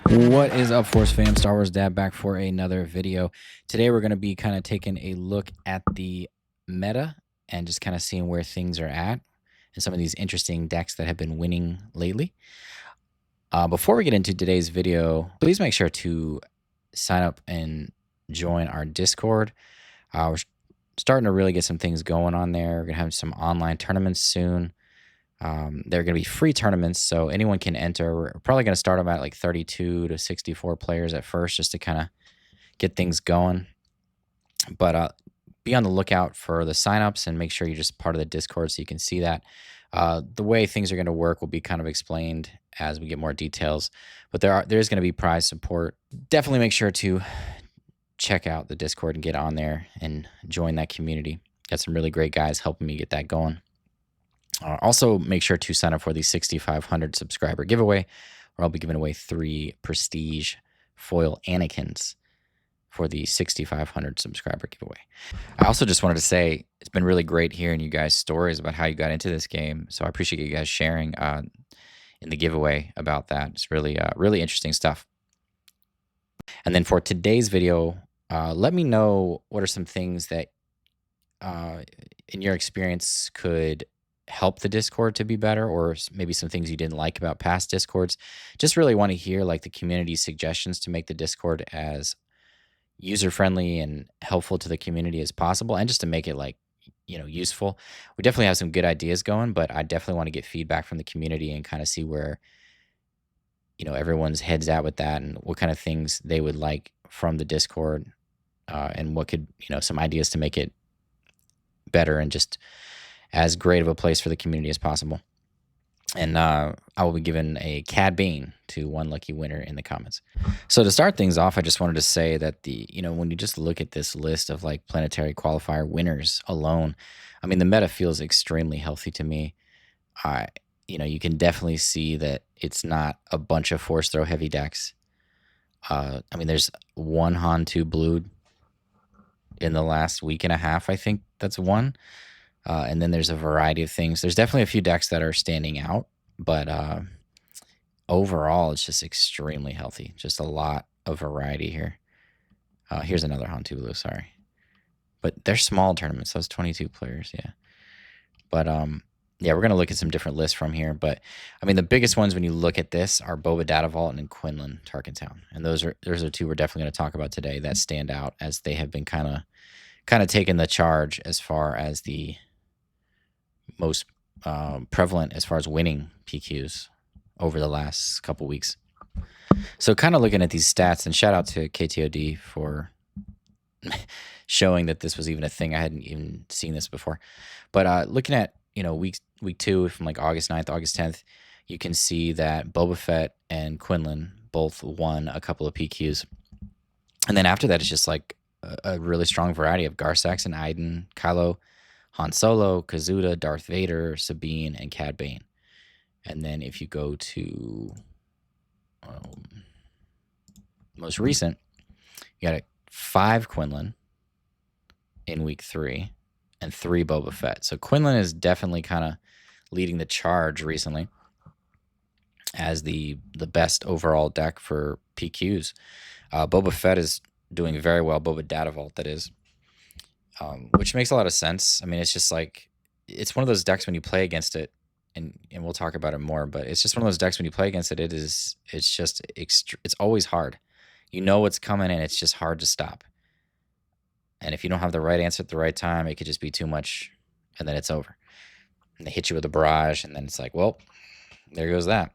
What is up, Force fam? Star Wars Dad back for another video. Today we're going to be kind of taking a look at the meta and just kind of seeing where things are at and some of these interesting decks that have been winning lately. Before we get into today's video, please make sure to sign up and join our Discord. We're starting to really get some things going on there. We're going to have some online tournaments soon. They're going to be free tournaments, so anyone can enter. We're probably going to start them at like 32 to 64 players at first, just to kind of get things going. But be on the lookout for the signups and make sure you're just part of the Discord so you can see that. The way things are going to work will be kind of explained as we get more details. But there is going to be prize support. Definitely make sure to check out the Discord and get on there and join that community. Got some really great guys helping me get that going. Also, make sure to sign up for the 6,500 subscriber giveaway, where I'll be giving away 3 prestige foil Anakins for the 6,500 subscriber giveaway. I also just wanted to say it's been really great hearing you guys' stories about how you got into this game. So I appreciate you guys sharing in the giveaway about that. It's really, really interesting stuff. And then for today's video, let me know what are some things that, in your experience, could help the Discord to be better, or maybe some things you didn't like about past Discords. Just really want to hear like the community suggestions to make the Discord as user-friendly and helpful to the community as possible, and just to make it like, useful. We definitely have some good ideas going, but I definitely want to get feedback from the community and kind of see where, everyone's heads at with that and what kind of things they would like from the Discord, and what could, some ideas to make it better and just as great of a place for the community as possible. And I will be giving a Cad Bane to one lucky winner in the comments. So to start things off, I just wanted to say that when you just look at this list of like Planetary Qualifier winners alone, I mean, the meta feels extremely healthy to me. You can definitely see that it's not a bunch of force throw heavy decks. I mean, there's one Han 2 blue in the last week and a half, I think that's one. And then there's a variety of things. There's definitely a few decks that are standing out, but overall, it's just extremely healthy. Just a lot of variety here. Here's another Han 2 blue, sorry. But they're small tournaments, so it's 22 players, yeah. But yeah, we're going to look at some different lists from here. But I mean, the biggest ones when you look at this are Boba Data Vault and Quinlan Tarkintown. And those are two we're definitely going to talk about today that stand out, as they have been kind of taking the charge as far as the most prevalent as far as winning PQs over the last couple weeks. So kind of looking at these stats, and shout out to KTOD for showing that this was even a thing. I hadn't even seen this before. But looking at, week 2 from like August 9th, August 10th, you can see that Boba Fett and Quinlan both won a couple of PQs. And then after that, it's just like a really strong variety of Garsax and Iden, Kylo, Han Solo, Kazuda, Darth Vader, Sabine, and Cad Bane. And then if you go to most recent, you got 5 Quinlan in week 3 and 3 Boba Fett. So Quinlan is definitely kind of leading the charge recently as the best overall deck for PQs. Boba Fett is doing very well. Boba Data Vault, that is. Which makes a lot of sense. I mean, it's just like, it's one of those decks when you play against it, and we'll talk about it more, but it's just one of those decks when you play against it, it's always hard. You know what's coming, and it's just hard to stop. And if you don't have the right answer at the right time, it could just be too much, and then it's over. And they hit you with a barrage, and then it's like, well, there goes that.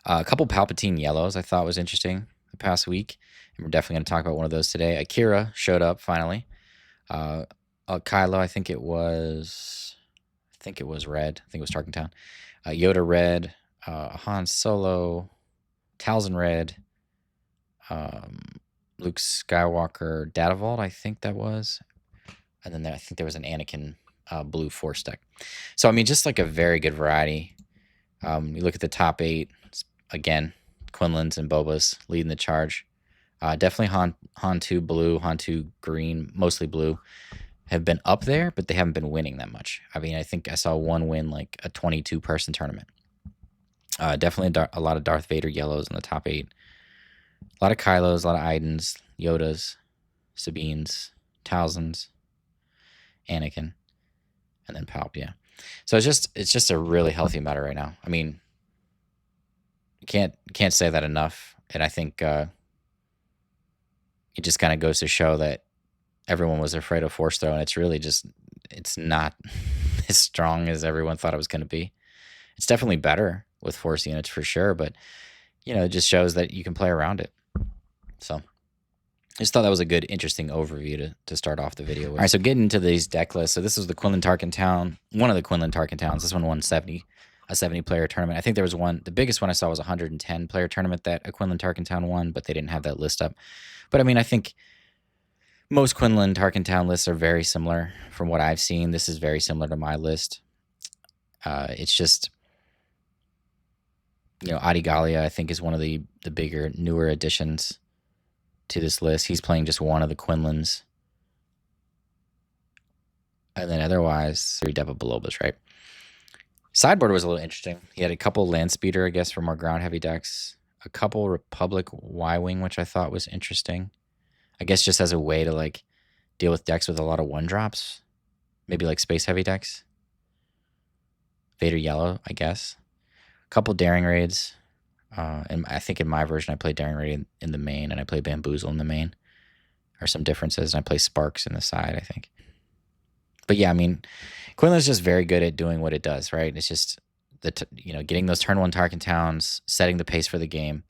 A couple Palpatine yellows I thought was interesting the past week, and we're definitely going to talk about one of those today. Qi'ra showed up finally. Kylo, I think it was red. I think it was Tarkintown. Yoda red. Han Solo. Talzin red. Luke Skywalker Data Vault, I think that was. And then I think there was an Anakin blue Force deck. So, I mean, just like a very good variety. You look at the top 8, again, Quinlan's and Boba's leading the charge. Definitely Han 2 blue, Han 2 green, mostly blue, have been up there, but they haven't been winning that much. I mean, I think I saw one win like a 22-person tournament. Definitely a lot of Darth Vader yellows in the top 8. A lot of Kylos, a lot of Idens, Yodas, Sabines, Talzins, Anakin, and then Palp, yeah. So it's just a really healthy meta right now. I mean, can't say that enough. And I think it just kind of goes to show that everyone was afraid of Force Throw, and it's not as strong as everyone thought it was going to be. It's definitely better with Force units for sure, but it just shows that you can play around it. So I just thought that was a good, interesting overview to start off the video with. All right, so getting into these deck lists. So this was the Quinlan Tarkintown, one of the Quinlan Tarkintowns. This one won a 70-player tournament. I think there was one, the biggest one I saw was a 110-player tournament that a Quinlan Tarkintown won, but they didn't have that list up. But I mean, I think most Quinlan Tarkintown lists are very similar from what I've seen. This is very similar to my list. It's just, Adigalia, I think, is one of the bigger, newer additions to this list. He's playing just one of the Quinlans. And then otherwise, 3 Depa Balobas, right? Sideboard was a little interesting. He had a couple Land Speeder, I guess, for more ground-heavy decks. A couple Republic Y-Wing, which I thought was interesting. I guess just as a way to, like, deal with decks with a lot of 1-drops. Maybe, like, space-heavy decks. Vader Yellow, I guess. A couple Daring Raids. And I think in my version, I play Daring Raid in the main, and I play Bamboozle in the main. There are some differences, and I play Sparks in the side, I think. But yeah, I mean, Quinlan's just very good at doing what it does, right? It's just getting those turn 1 Tarkintowns, setting the pace for the game,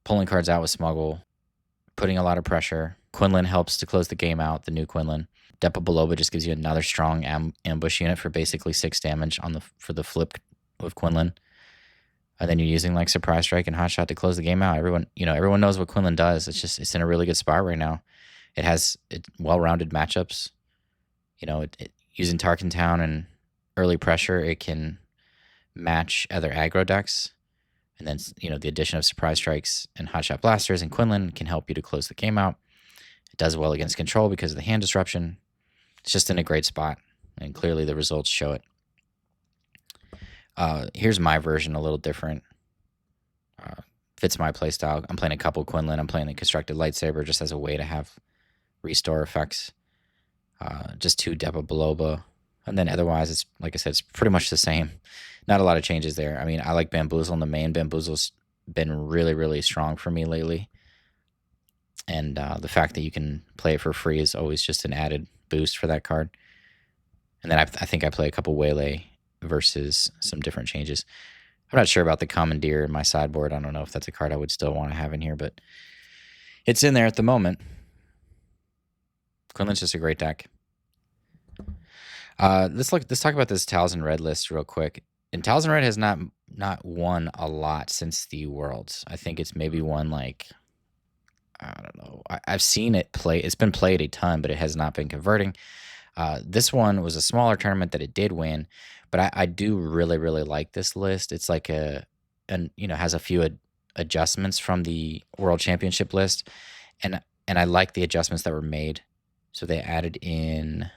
pulling cards out with Smuggle, putting a lot of pressure. Quinlan helps to close the game out, the new Quinlan. Depa Baloba just gives you another strong ambush unit for basically 6 damage for the flip of Quinlan. And then you're using like Surprise Strike and Hot Shot to close the game out. Everyone knows what Quinlan does. It's in a really good spot right now. It has well-rounded matchups. Using Tarkintown and early pressure, it can match other aggro decks. And then, the addition of Surprise Strikes and Hot Shot Blasters and Quinlan can help you to close the game out. It does well against control because of the hand disruption. It's just in a great spot, and clearly the results show it. Here's my version, a little different. Fits my playstyle. I'm playing a couple Quinlan. I'm playing the Constructed Lightsaber just as a way to have restore effects. Just 2 Depa Baloba. And then otherwise, it's like I said, it's pretty much the same. Not a lot of changes there. I mean, I like Bamboozle in the main. Bamboozle's been really, really strong for me lately. And the fact that you can play it for free is always just an added boost for that card. And then I think I play a couple Waylay versus some different changes. I'm not sure about the Commandeer in my sideboard. I don't know if that's a card I would still want to have in here, but it's in there at the moment. Quinlan's just a great deck. Let's talk about this Talzin Red list real quick. And Talzin Red has not won a lot since the Worlds. I think it's maybe won like, I don't know. I've seen it play. It's been played a ton, but it has not been converting. This one was a smaller tournament that it did win, but I do really, really like this list. It's like has a few adjustments from the World Championship list, and I like the adjustments that were made. So they added in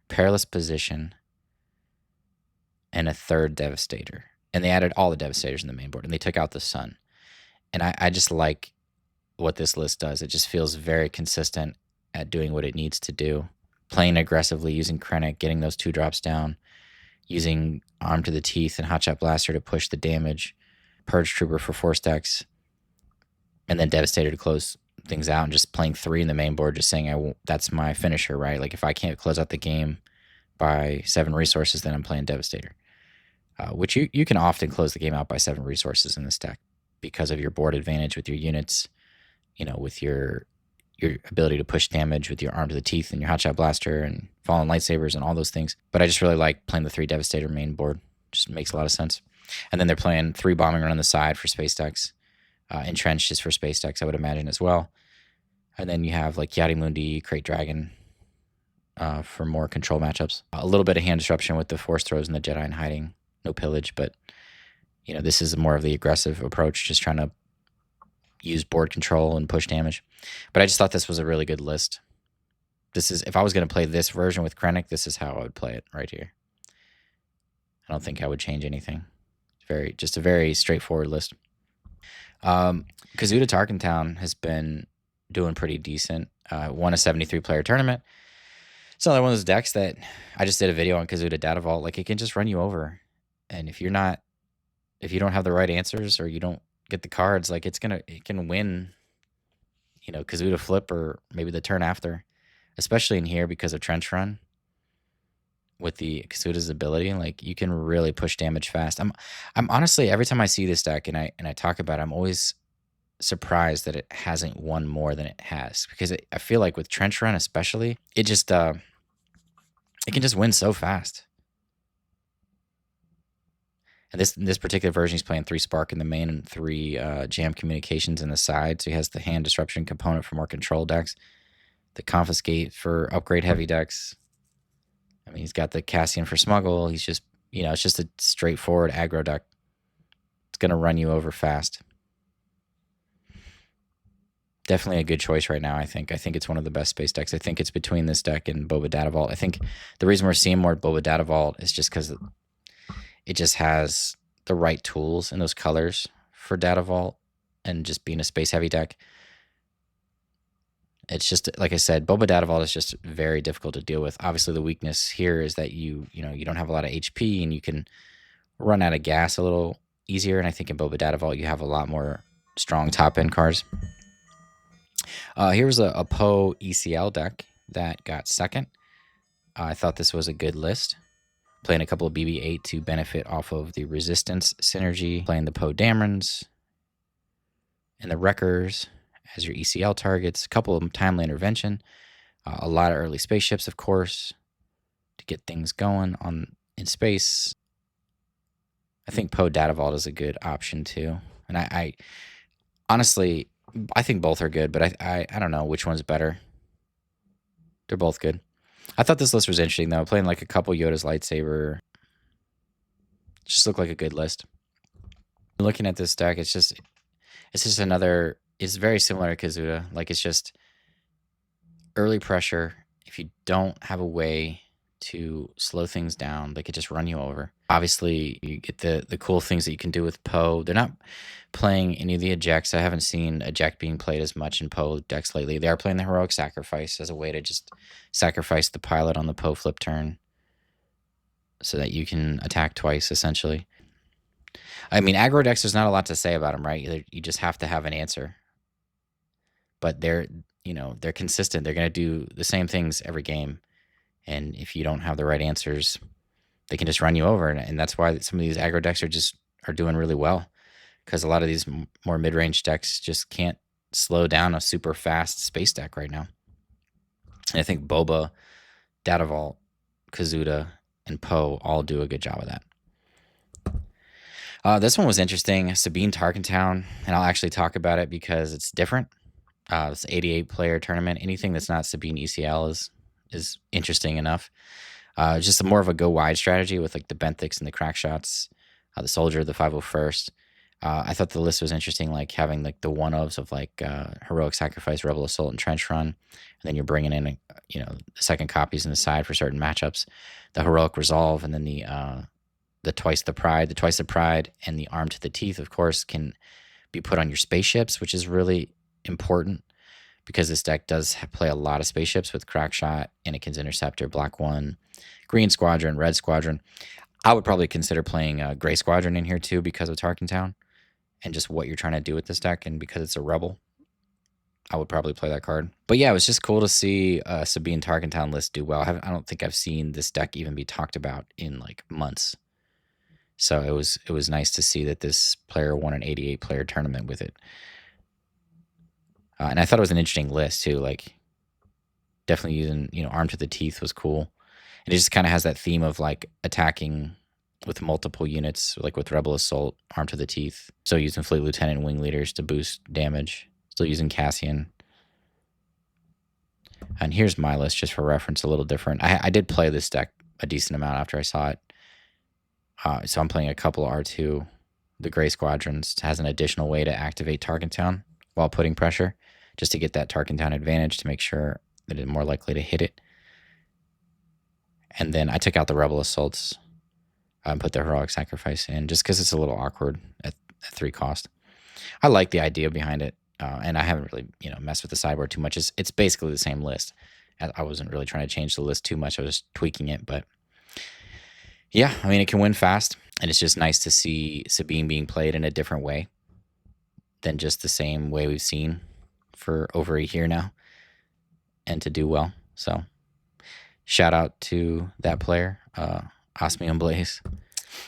Perilous Position and a 3rd Devastator, and they added all the Devastators in the main board, and they took out the Sun. And I just like what this list does. It just feels very consistent at doing what it needs to do. Playing aggressively, using Krennic, getting those 2 drops down, using Arm to the Teeth and Hotshot Blaster to push the damage, Purge Trooper for Force decks, and then Devastator to close things out, and just playing 3 in the main board, just saying that's my finisher, right? Like if I can't close out the game by 7 resources, then I'm playing Devastator. Which you can often close the game out by 7 resources in this deck because of your board advantage with your units, with your ability to push damage with your Arm to the Teeth and your Hotshot Blaster and Fallen Lightsabers and all those things. But I just really like playing the 3 Devastator main board. Just makes a lot of sense. And then they're playing 3 Bombing Run on the side for space decks. Entrenched is for space decks, I would imagine, as well. And then you have like Yadi Mundi, Crate Dragon for more control matchups. A little bit of hand disruption with the Force Throws and the Jedi in Hiding. No pillage, but this is more of the aggressive approach, just trying to use board control and push damage. But I just thought this was a really good list. If I was going to play this version with Krennic, this is how I would play it right here. I don't think I would change anything. Just a very straightforward list. Kazuda Tarkintown has been doing pretty decent. Won a 73-player tournament. It's another one of those decks that I just did a video on Kazuda Data Vault. Like, it can just run you over. And if you don't have the right answers or you don't get the cards, like, it can win, Kazuda flip or maybe the turn after, especially in here because of Trench Run with the Kazuda's ability. Like, you can really push damage fast. I'm honestly, every time I see this deck and I talk about it, I'm always surprised that it hasn't won more than it has, because I feel like with Trench Run especially, it just it can just win so fast. And this particular version, he's playing 3 Spark in the main and 3 Jam Communications in the side. So he has the Hand Disruption component for more control decks, the Confiscate for upgrade heavy decks. I mean, he's got the Cassian for Smuggle. He's just, it's just a straightforward aggro deck. It's going to run you over fast. Definitely a good choice right now, I think. I think it's one of the best space decks. I think it's between this deck and Boba Data Vault. I think the reason we're seeing more Boba Data Vault is just because it just has the right tools and those colors for Data Vault, and just being a space-heavy deck. It's just, like I said, Boba Data Vault is just very difficult to deal with. Obviously, the weakness here is that you don't have a lot of HP, and you can run out of gas a little easier. And I think in Boba Data Vault, you have a lot more strong top-end cards. Here was a Poe ECL deck that got second. I thought this was a good list. Playing a couple of BB-8 to benefit off of the resistance synergy. Playing the Poe Damerons and the Wreckers as your ECL targets. A couple of them timely intervention. A lot of early spaceships, of course, to get things going in space. I think Poe Data Vault is a good option too. And I honestly, I think both are good, but I don't know which one's better. They're both good. I thought this list was interesting, though. Playing like a couple Yoda's lightsaber. Just looked like a good list. Looking at this deck, it's just another. It's very similar to Kazuda. Like, it's just early pressure. If you don't have a way to slow things down, they could just run you over. Obviously, you get the cool things that you can do with Poe. They're not playing any of the ejects. I haven't seen eject being played as much in Poe decks lately. They are playing the Heroic Sacrifice as a way to just sacrifice the pilot on the Poe flip turn so that you can attack twice, essentially. I mean, aggro decks, there's not a lot to say about them, right? You just have to have an answer. But they're consistent. They're going to do the same things every game. And if you don't have the right answers, they can just run you over. And that's why some of these aggro decks are doing really well, because a lot of these more mid-range decks just can't slow down a super fast space deck right now. And I think Boba, Data Vault, Kazuda, and Poe all do a good job of that. This one was interesting. Sabine Tarkintown, and I'll actually talk about it because it's different. It's an 88-player tournament. Anything that's not Sabine ECL is interesting enough. Just more of a go wide strategy with like the Benthix and the crack shots, the Soldier, the 501st. I thought the list was interesting, like having like the one-ofs of like Heroic Sacrifice, Rebel Assault, and Trench Run, and then you're bringing in the second copies in the side for certain matchups. The Heroic Resolve, and then the Twice the Pride, and the Arm to the Teeth, of course, can be put on your spaceships, which is really important because this deck does play a lot of spaceships with Crackshot, Anakin's Interceptor, Black One, Green Squadron, Red Squadron. I would probably consider playing Gray Squadron in here too because of Tarkintown and just what you're trying to do with this deck, and because it's a Rebel, I would probably play that card. But yeah, it was just cool to see Sabine Tarkintown list do well. I don't think I've seen this deck even be talked about in like months. So it was nice to see that this player won an 88-player tournament with it. And I thought it was an interesting list too. Like, definitely using, Arm to the Teeth was cool. And it just kind of has that theme of like attacking with multiple units, like with Rebel Assault, Arm to the Teeth. Still using Fleet Lieutenant and Wing Leaders to boost damage. Still using Cassian. And here's my list just for reference, a little different. I did play this deck a decent amount after I saw it. So I'm playing a couple R2. The Gray Squadrons has an additional way to activate Tarkintown while putting pressure, just to get that Tarkintown advantage to make sure that it's more likely to hit it. And then I took out the Rebel Assaults. put the heroic sacrifice in just because it's a little awkward at 3 cost. I like the idea behind it, and I haven't really messed with the sideboard too much. It's basically the same list. I wasn't really trying to change the list too much. I was just tweaking it, but yeah, I mean, it can win fast, and it's just nice to see Sabine being played in a different way than just the same way we've seen for over a year now, and to do well. So shout out to that player, Osmium Blaze.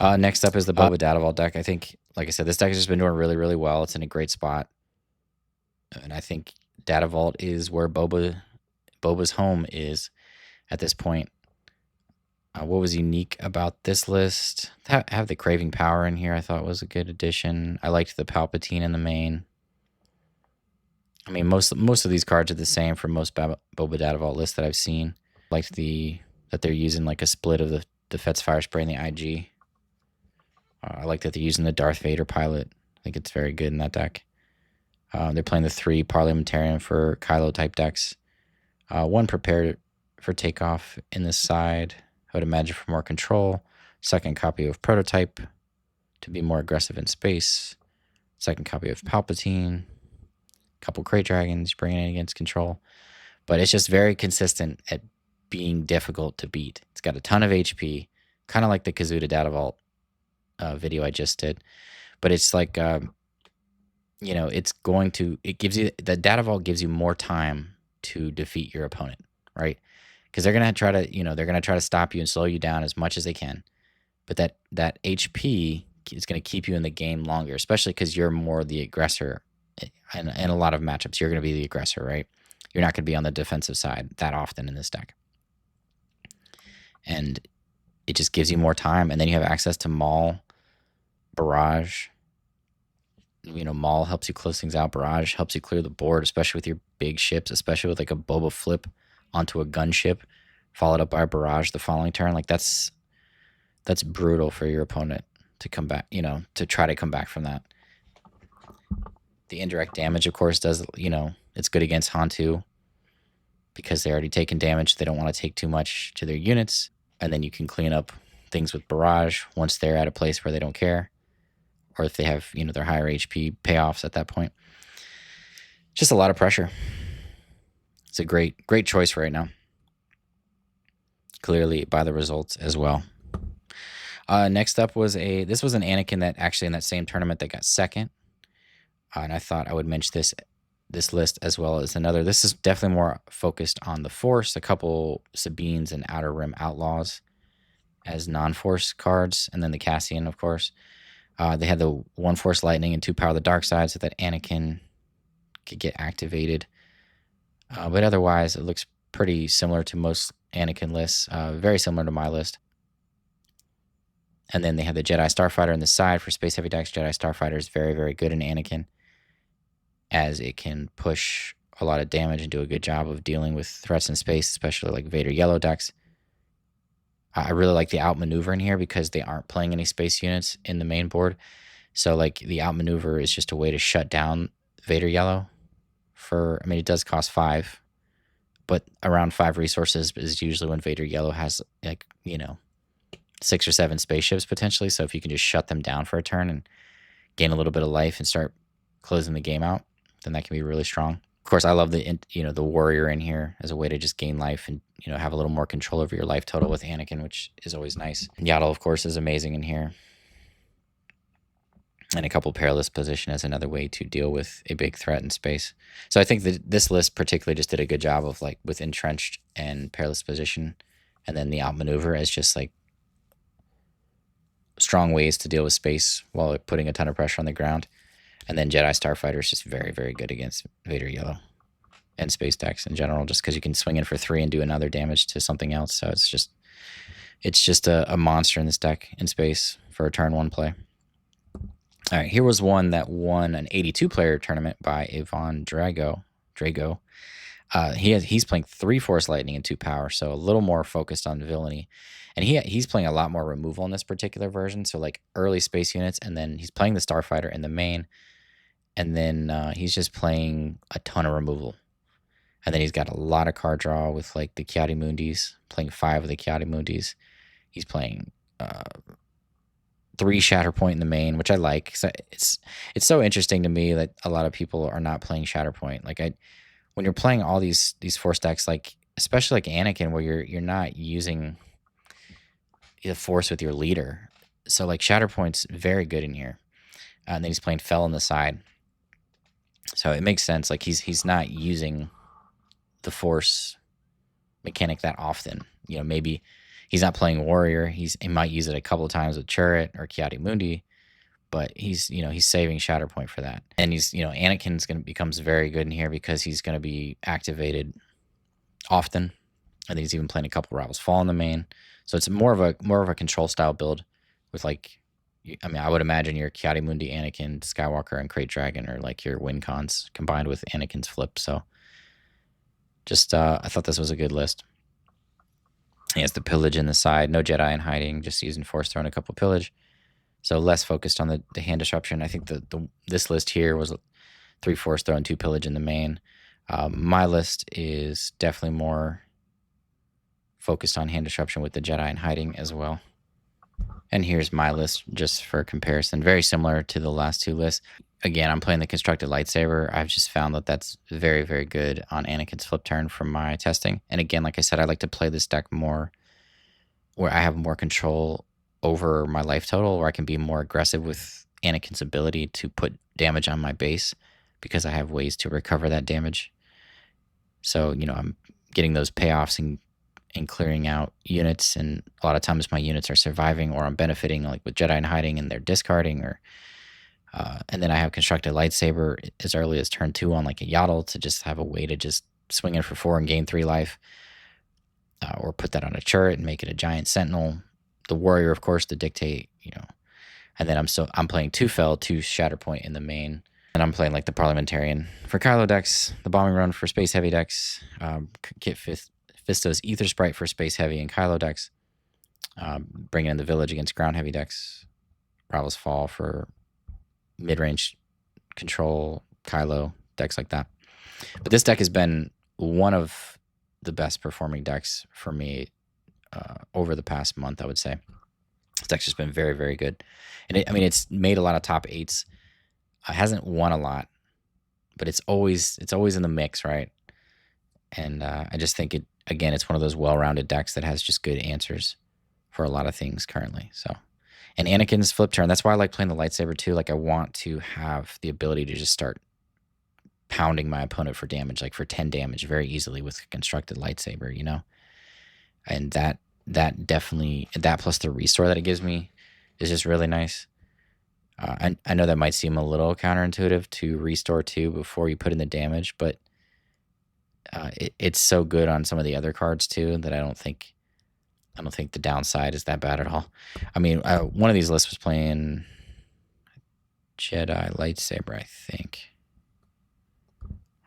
Next up is the Boba Data Vault deck. I think, like I said, this deck has just been doing really, really well. It's in a great spot. And I think Data Vault is where Boba's home is at this point. What was unique about this list? Have the Craving Power in here, I thought was a good addition. I liked the Palpatine in the main. I mean, most of these cards are the same for most Boba Data Vault lists that I've seen. Liked that they're using like a split of the Fet's Fire Spray and the IG. I like that they're using the Darth Vader pilot. I think it's very good in that deck. They're playing the 3 Parliamentarian for Kylo type decks. 1 Prepared for Takeoff in this side. I would imagine for more control. 2nd copy of Prototype to be more aggressive in space. 2nd copy of Palpatine. Couple Crate Dragons bringing it against control. But it's just very consistent at being difficult to beat. It's got a ton of HP, kind of like the Kazuda Data Vault video I just did. But it's like, it gives you, the Data Vault gives you more time to defeat your opponent, right? Because they're going to try to stop you and slow you down as much as they can. But that HP is going to keep you in the game longer, especially because you're more the aggressor. In a lot of matchups, you're going to be the aggressor, right? You're not going to be on the defensive side that often in this deck. And it just gives you more time. And then you have access to Maul, Barrage. Maul helps you close things out. Barrage helps you clear the board, especially with your big ships, especially with like a Boba flip onto a gunship, followed up by a Barrage the following turn. Like that's brutal for your opponent to come back, to try to come back from that. The indirect damage, of course, does, it's good against Hantu because they're already taking damage. They don't want to take too much to their units. And then you can clean up things with Barrage once they're at a place where they don't care. Or if they have, their higher HP payoffs at that point. Just a lot of pressure. It's a great choice for right now. Clearly by the results as well. Next up was this was an Anakin that actually in that same tournament that got 2nd. And I thought I would mention this list as well as another. This is definitely more focused on the Force. A couple Sabines and Outer Rim Outlaws as non-Force cards. And then the Cassian, of course. They had the 1 Force Lightning and 2 Power of the Dark Side so that Anakin could get activated. But otherwise, it looks pretty similar to most Anakin lists. Very similar to my list. And then they had the Jedi Starfighter on the side for Space Heavy decks. Jedi Starfighter is very, very good in Anakin, as it can push a lot of damage and do a good job of dealing with threats in space, especially like Vader Yellow decks. I really like the outmaneuver in here because they aren't playing any space units in the main board. So like the outmaneuver is just a way to shut down Vader Yellow it does cost 5, but around 5 resources is usually when Vader Yellow has 6 or 7 spaceships potentially. So if you can just shut them down for a turn and gain a little bit of life and start closing the game out, then that can be really strong. Of course, I love the warrior in here as a way to just gain life and have a little more control over your life total with Anakin, which is always nice. Yaddle, of course, is amazing in here. And a couple Perilous Position as another way to deal with a big threat in space. So I think that this list particularly just did a good job of with Entrenched and Perilous Position, and then the outmaneuver as just strong ways to deal with space while putting a ton of pressure on the ground. And then Jedi Starfighter is just very, very good against Vader Yellow and space decks in general, just because you can swing in for 3 and do another damage to something else. So it's just a monster in this deck in space for a turn 1 play. All right, here was one that won an 82-player tournament by Avon Drago. He's playing 3 Force Lightning and 2 Power, so a little more focused on villainy. And he's playing a lot more removal in this particular version, so early space units, and then he's playing the Starfighter in the main, and then he's just playing a ton of removal. And then he's got a lot of card draw with the Qi'ra Mundis, playing 5 of the Qi'ra Mundis. He's playing 3 Shatterpoint in the main, which I like. So it's so interesting to me that a lot of people are not playing Shatterpoint. Like when you're playing all these Force decks, like especially like Anakin, where you're not using the Force with your leader. So like Shatterpoint's very good in here. And then he's playing Fell on the side. So it makes sense. Like he's not using the Force mechanic that often. You know, maybe he's not playing Warrior. He might use it a couple of times with Chirrut or Ki-Adi-Mundi, but he's saving Shatterpoint for that. And Anakin's becomes very good in here because he's gonna be activated often. I think he's even playing a couple Rivals Fall in the main. So it's more of a control style build with like, I mean, I would imagine your Ki-Adi-Mundi, Anakin, Skywalker, and Krayt Dragon are like your win cons combined with Anakin's flip. So just I thought this was a good list. He has the pillage in the side, no Jedi in hiding, just using Force Throw and a couple pillage. So less focused on the hand disruption. I think this list here was 3 Force Throw and 2 pillage in the main. My list is definitely more focused on hand disruption with the Jedi in hiding as well. And here's my list just for comparison. Very similar to the last 2 lists. Again, I'm playing the constructed lightsaber. I've just found that that's very, very good on Anakin's flip turn from my testing. And again, like I said, I like to play this deck more where I have more control over my life total, where I can be more aggressive with Anakin's ability to put damage on my base because I have ways to recover that damage. So, I'm getting those payoffs and clearing out units, and a lot of times my units are surviving, or I'm benefiting like with Jedi in hiding and they're discarding, or and then I have constructed lightsaber as early as turn 2 on like a Yaddle to just have a way to just swing in for 4 and gain 3 life, or put that on a Chirrut and make it a giant sentinel. The warrior, of course, to dictate, and then I'm playing 2 Fell, 2 Shatterpoint in the main, and I'm playing like the Parliamentarian for Kylo decks, the Bombing Run for Space Heavy decks, Kit Fisto's Ether Sprite for Space Heavy and Kylo decks, bringing in the Village against Ground Heavy decks, Rivals Fall for mid-range control, Kylo decks like that. But this deck has been one of the best performing decks for me over the past month, I would say. This deck's just been very, very good. And it's made a lot of top 8s. It hasn't won a lot, but it's always in the mix, right? And I just think it's one of those well-rounded decks that has just good answers for a lot of things currently. So, and Anakin's flip turn, that's why I like playing the lightsaber too. Like I want to have the ability to just start pounding my opponent for damage, like for 10 damage very easily with a constructed lightsaber, And that definitely, that plus the restore that it gives me is just really nice. I know that might seem a little counterintuitive to restore 2 before you put in the damage, but it's so good on some of the other cards too that I don't think the downside is that bad at all. I mean, one of these lists was playing Jedi lightsaber, I think.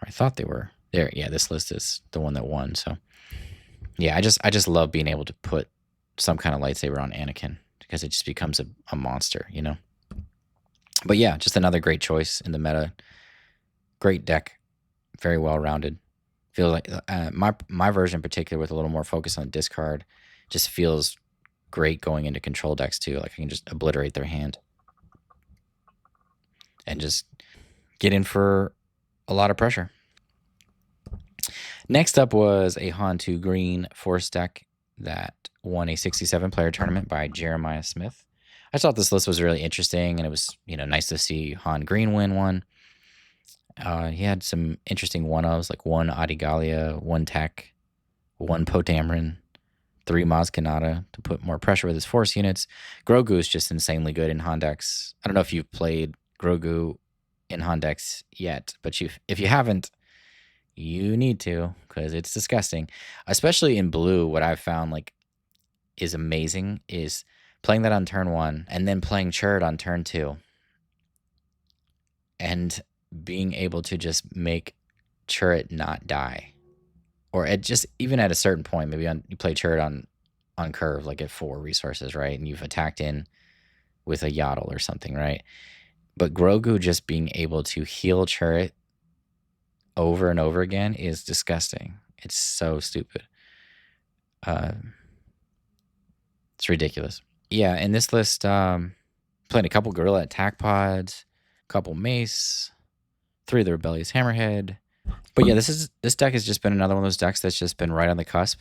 Or I thought they were there. Yeah, this list is the one that won. So yeah, I just love being able to put some kind of lightsaber on Anakin because it just becomes a monster, But yeah, just another great choice in the meta. Great deck, very well rounded. Feels like my version in particular, with a little more focus on discard, just feels great going into control decks too. Like I can just obliterate their hand and just get in for a lot of pressure. Next up was a Han 2 green Force deck that won a 67-player tournament by Jeremiah Smith. I thought this list was really interesting, and it was nice to see Han green win one. He had some interesting one-ofs, like 1 Adigalia, 1 Tech, 1 Poe Dameron, 3 Maz Kanata to put more pressure with his Force units. Grogu is just insanely good in Han decks. I don't know if you've played Grogu in Han decks yet, but if you haven't, you need to, because it's disgusting. Especially in blue, what I've found is amazing is playing that on turn 1 and then playing Chirrut on turn 2. And being able to just make Chirrut not die. Or even at a certain point, maybe you play Chirrut on curve, like at 4 resources, right? And you've attacked in with a Yaddle or something, right? But Grogu just being able to heal Chirrut over and over again is disgusting. It's so stupid. It's ridiculous. Yeah, in this list, Playing a couple Gorilla Attack Pods, a couple Mace, 3 of the Rebellious Hammerhead. But yeah, this deck has just been another one of those decks that's just been right on the cusp.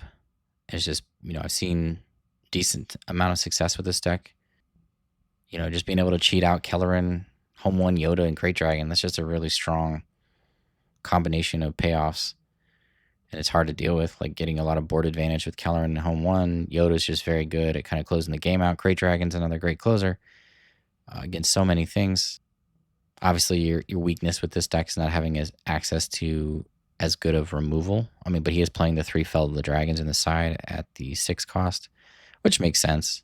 It's just, I've seen decent amount of success with this deck. Just being able to cheat out Kelleran, Home 1 Yoda, and Crate Dragon. That's just a really strong combination of payoffs. And it's hard to deal with, like getting a lot of board advantage with Kelleran and Home 1. Yoda's just very good at kind of closing the game out. Crate Dragon's another great closer against so many things. Obviously, your weakness with this deck is not having access to as good of removal. But he is playing the 3 Fell of the Dragons in the side at the 6 cost, which makes sense.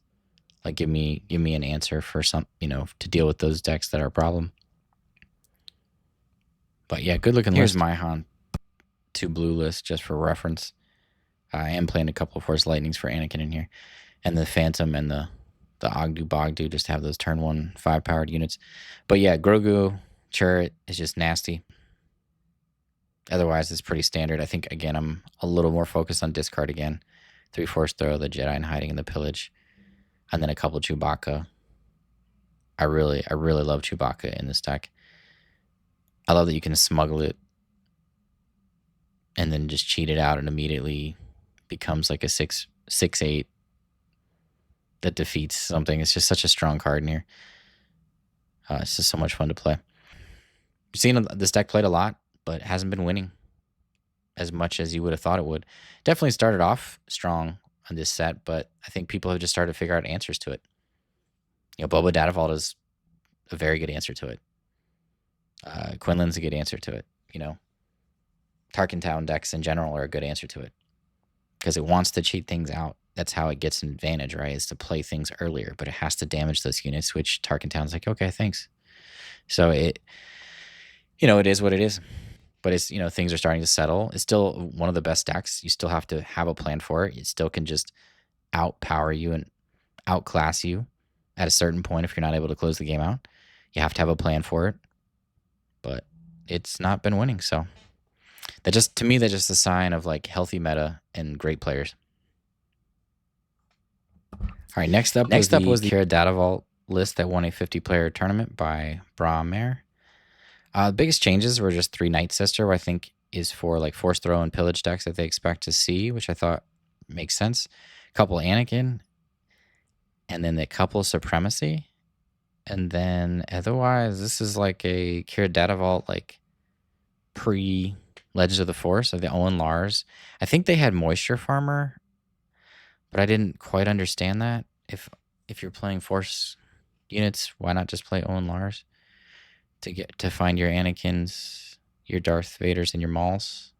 Like, give me an answer for some, to deal with those decks that are a problem. But yeah, good looking list. Here's my Han 2 blue list just for reference. I am playing a couple of Force Lightnings for Anakin in here, and the Phantom and the Ogdu Bogdu just to have those turn 1 5-powered units. But yeah, Grogu Chirrut is just nasty. Otherwise, it's pretty standard. I think, again, I'm a little more focused on discard again. 3 Force Throw, the Jedi and Hiding in the Pillage, and then a couple Chewbacca. I really love Chewbacca in this deck. I love that you can smuggle it and then just cheat it out and immediately becomes like a 6/8 that defeats something. It's just such a strong card in here. It's just so much fun to play. You've seen this deck played a lot, but it hasn't been winning as much as you would have thought it would. Definitely started off strong on this set, but I think people have just started to figure out answers to it. Boba Data Vault is a very good answer to it. Quinlan's a good answer to it. Tarkintown decks in general are a good answer to it because it wants to cheat things out. That's how it gets an advantage, right? Is to play things earlier, but it has to damage those units, which Tarkintown's like, okay, thanks. So it is what it is. But it's, things are starting to settle. It's still one of the best decks. You still have to have a plan for it. It still can just outpower you and outclass you at a certain point if you're not able to close the game out. You have to have a plan for it. But it's not been winning, so to me, that's just a sign of like healthy meta and great players. All right, next up was the Qi'ra Data Vault list that won a 50-player tournament by Brahmare. The biggest changes were just 3 Night Sister, I think is for like Force Throw and Pillage decks that they expect to see, which I thought makes sense. A couple Anakin, and then a couple Supremacy. And then otherwise, this is like a Qi'ra Data Vault, like pre-Legends of the Force, of the Owen Lars. I think they had Moisture Farmer, but I didn't quite understand that. If you're playing Force units, why not just play Owen Lars to find your Anakins, your Darth Vaders, and your Mauls?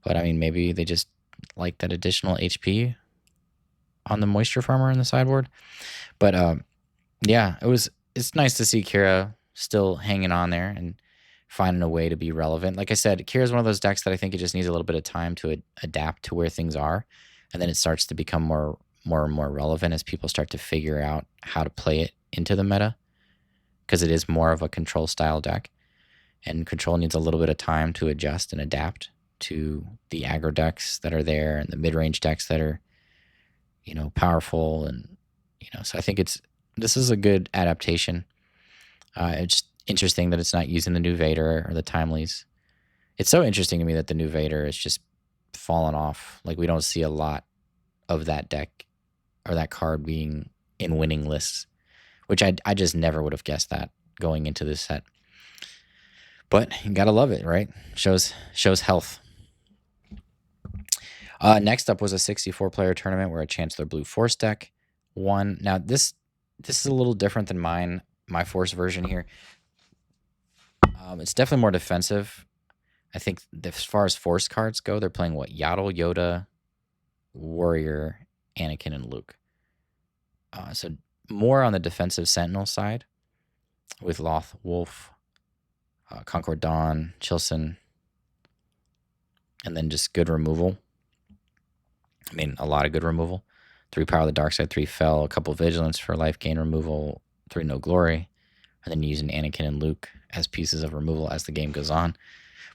But maybe they just like that additional HP on the Moisture Farmer in the sideboard. But yeah, it's nice to see Qi'ra still hanging on there and finding a way to be relevant. Like I said, Qi'ra is one of those decks that I think it just needs a little bit of time to adapt to where things are, and then it starts to become more and more relevant as people start to figure out how to play it into the meta, because it is more of a control style deck, and control needs a little bit of time to adjust and adapt to the aggro decks that are there and the mid-range decks that are, powerful. And, so I think this is a good adaptation. It's interesting that it's not using the new Vader or the Timelies. It's so interesting to me that the new Vader is just fallen off. Like, we don't see a lot of that deck or that card being in winning lists, which I just never would have guessed that going into this set. But you gotta love it, right? Shows health. Next up was a 64-player tournament where a Chancellor Blue Force deck won. Now this is a little different than my Force version here. It's definitely more defensive. I think as far as Force cards go, they're playing Yaddle, Yoda, Warrior, Anakin, and Luke. So more on the defensive Sentinel side with Loth, Wolf, Concord Dawn, Chilson, and then just good removal. A lot of good removal. 3 Power of the Dark Side, 3 Fell, a couple Vigilance for life gain removal, 3 No Glory, and then using Anakin and Luke as pieces of removal as the game goes on.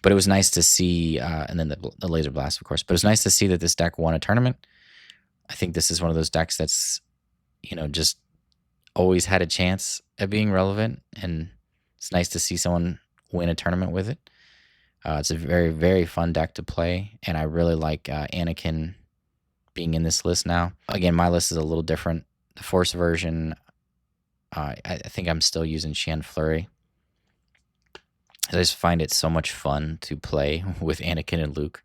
But it was nice to see, and then the Laser Blast, of course, but it was nice to see that this deck won a tournament. I think this is one of those decks that's, just always had a chance at being relevant, and it's nice to see someone win a tournament with it. It's a very, very fun deck to play, and I really like Anakin being in this list now. Again, my list is a little different. The Force version, I think I'm still using Shan Flurry. I just find it so much fun to play with Anakin and Luke,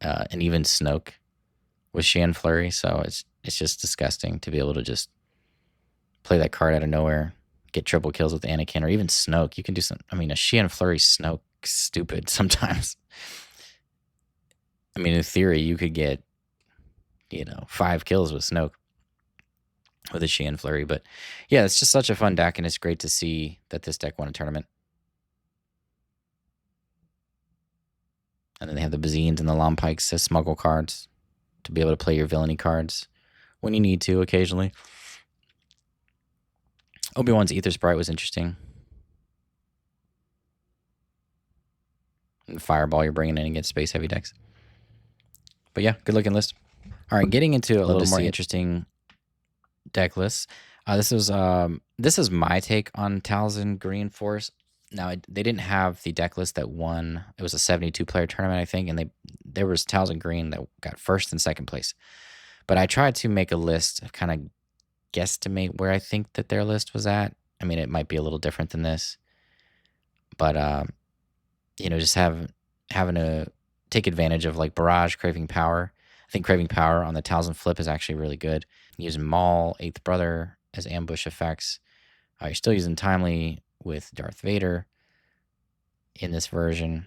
and even Snoke with Shan Flurry. So it's just disgusting to be able to just play that card out of nowhere, get triple kills with Anakin, or even Snoke. You can do some. I mean, a Shan Flurry Snoke stupid sometimes. I mean, in theory, you could get 5 kills with Snoke with a Shan Flurry. But yeah, it's just such a fun deck, and it's great to see that this deck won a tournament. And then they have the Bazines and the Lompikes as smuggle cards to be able to play your villainy cards when you need to occasionally. Obi-Wan's Ether Sprite was interesting. And the Fireball you're bringing in against Space Heavy decks. But yeah, good looking list. All right, getting into a little more interesting deck lists. This is my take on Talzin Green Force. Now, they didn't have the deck list that won. It was a 72-player tournament, I think, and there was Talzin Green that got first and second place. But I tried to make a list of kind of guesstimate where I think that their list was at. I mean, it might be a little different than this, but just having to take advantage of like Barrage, Craving Power. I think Craving Power on the Talzin flip is actually really good. Using Maul, Eighth Brother as ambush effects. You're still using Timely with Darth Vader in this version,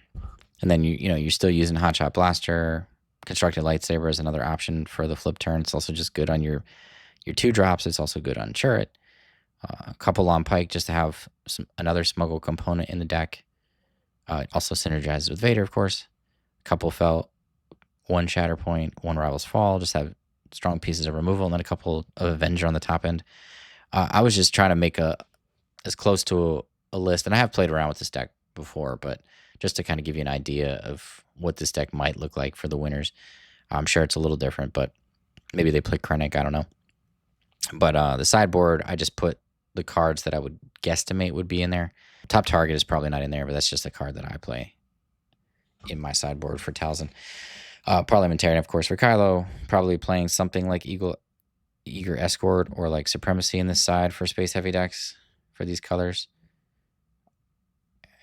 and then you're still using Hotshot Blaster. Constructed Lightsaber is another option for the flip turn. It's also just good on your 2-drops. It's also good on Chirrut. A couple on Pike just to have another smuggle component in the deck. It also synergizes with Vader, of course. A couple Felt, 1 Shatterpoint, 1 Rival's Fall. Just have strong pieces of removal, and then a couple of Avenger on the top end. I was just trying to make as close to a list, and I have played around with this deck before, but just to kind of give you an idea of what this deck might look like for the winners. I'm sure it's a little different, but maybe they play Krennic, I don't know. But the sideboard, I just put the cards that I would guesstimate would be in there. Top Target is probably not in there, but that's just a card that I play in my sideboard for Talzin. Parliamentarian, of course, for Kylo. Probably playing something like Eager Escort or like Supremacy in this side for Space Heavy decks for these colors.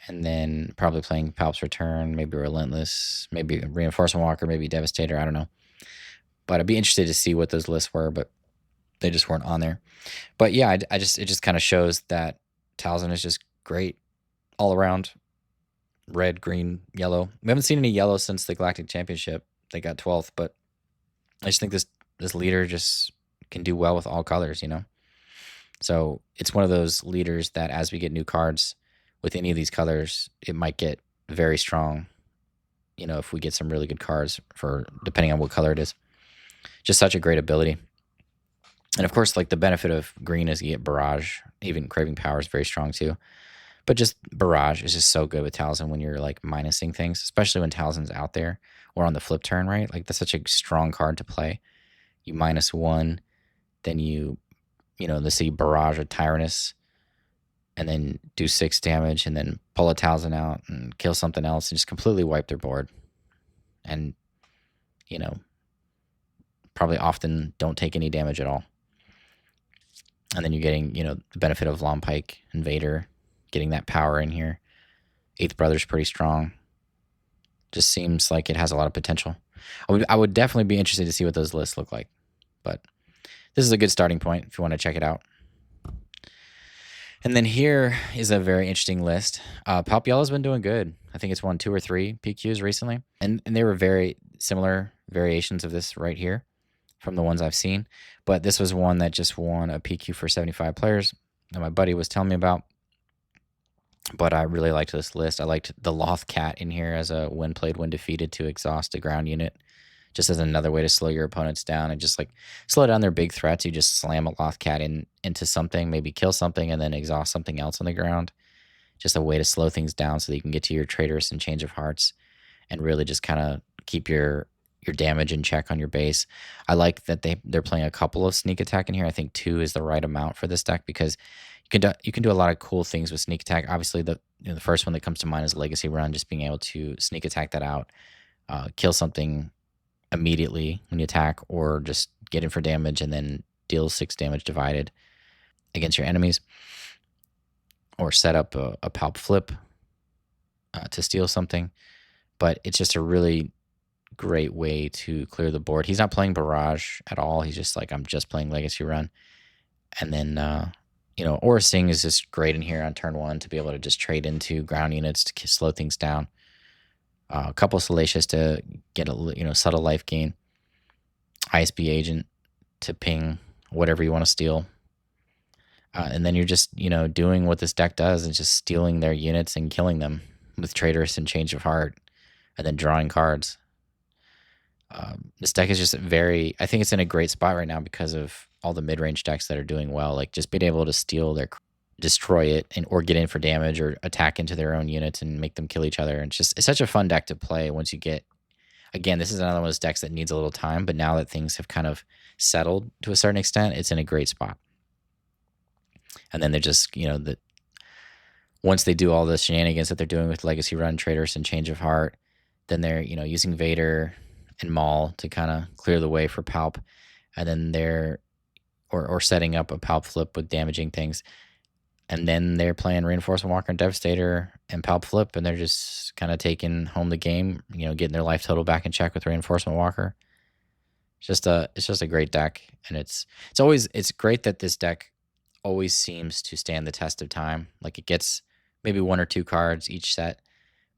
And then probably playing Palp's Return, maybe Relentless, maybe Reinforcement Walker, maybe Devastator, I don't know. But I'd be interested to see what those lists were, but they just weren't on there. But yeah, it just kind of shows that Talzin is just great all around. Red, green, yellow. We haven't seen any yellow since the Galactic Championship. They got 12th, but I just think this leader just can do well with all colors, So it's one of those leaders that as we get new cards with any of these colors, it might get very strong, if we get some really good cards for depending on what color it is. Just such a great ability. And of course, like the benefit of green is you get Barrage. Even Craving Power is very strong too. But just Barrage is just so good with Talzin when you're like minusing things, especially when Talzin's out there or on the flip turn, right? Like that's such a strong card to play. You -1, then let's say you Barrage a Tyrannus and then do 6 damage and then pull a Talzin out and kill something else and just completely wipe their board. And, probably often don't take any damage at all. And then you're getting, the benefit of Lompike and Vader, getting that power in here. Eighth Brother's pretty strong. Just seems like it has a lot of potential. I would definitely be interested to see what those lists look like. But this is a good starting point if you want to check it out. And then here is a very interesting list. Palp Yellow's been doing good. I think it's won 2 or 3 PQs recently. And they were very similar variations of this right here from the ones I've seen. But this was one that just won a PQ for 75 players that my buddy was telling me about. But I really liked this list. I liked the Loth Cat in here as a when played, when defeated to exhaust a ground unit. Just as another way to slow your opponents down and just like slow down their big threats. You just slam a Loth Cat into something, maybe kill something, and then exhaust something else on the ground. Just a way to slow things down so that you can get to your Traitorous and Change of Hearts and really just kind of keep your your damage in check on your base. I like that they're playing a couple of sneak attack in here. I think 2 is the right amount for this deck because you can do a lot of cool things with sneak attack. Obviously, the first one that comes to mind is Legacy Run, just being able to sneak attack that out, kill something immediately when you attack, or just get in for damage and then deal 6 damage divided against your enemies, or set up a Palp flip to steal something. But it's just a really great way to clear the board. He's not playing Barrage at all. He's just like, I'm just playing Legacy Run. And then, Aura Sing is just great in here on turn 1 to be able to just trade into ground units to slow things down. A couple of Salacious to get a subtle life gain. ISB Agent to ping whatever you want to steal. And then you're just, doing what this deck does and just stealing their units and killing them with Traitorous and Change of Heart, and then drawing cards. This deck is just I think it's in a great spot right now because of all the mid-range decks that are doing well. Like, just being able to steal destroy it, or get in for damage, or attack into their own units and make them kill each other. And it's such a fun deck to play once you get. Again, this is another one of those decks that needs a little time, but now that things have kind of settled to a certain extent, it's in a great spot. And then they're just, once they do all the shenanigans that they're doing with Legacy Run, Traitorous, and Change of Heart, then they're, using Vader and Maul to kind of clear the way for Palp. And then they're, or setting up a Palp flip with damaging things. And then they're playing Reinforcement Walker and Devastator and Palp flip, and they're just kind of taking home the game, getting their life total back in check with Reinforcement Walker. It's just a great deck, and it's great that this deck always seems to stand the test of time. Like, it gets maybe 1 or 2 cards each set,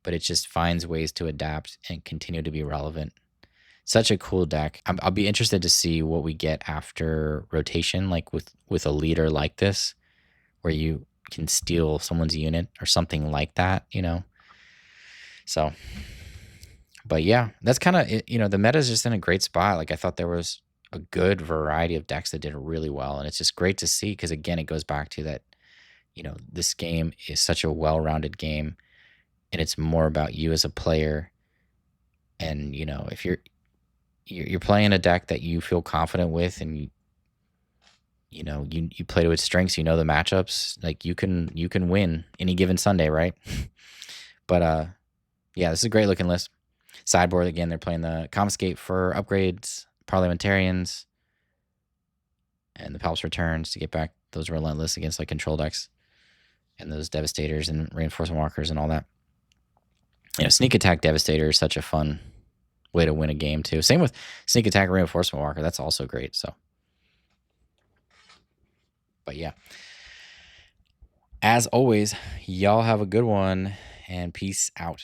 but it just finds ways to adapt and continue to be relevant. Such a cool deck. I'll be interested to see what we get after rotation, like with a leader like this, where you can steal someone's unit or something like that, So, but yeah, that's kind of it. The meta is just in a great spot. Like, I thought there was a good variety of decks that did really well, and it's just great to see because, again, it goes back to that, this game is such a well-rounded game, and it's more about you as a player. And, if you're playing a deck that you feel confident with, and you play to its strengths, the matchups, like, you can win any given Sunday, right? But yeah, this is a great looking list. Sideboard, again, they're playing the Confiscate for upgrades, Parliamentarians, and the Palps Returns to get back those Relentless against like control decks, and those Devastators and Reinforcement Walkers and all that. Sneak Attack Devastator is such a fun way to win a game too. Same with Sneak Attack Reinforcement Walker. That's also great. So, but yeah, as always, y'all have a good one, and peace out.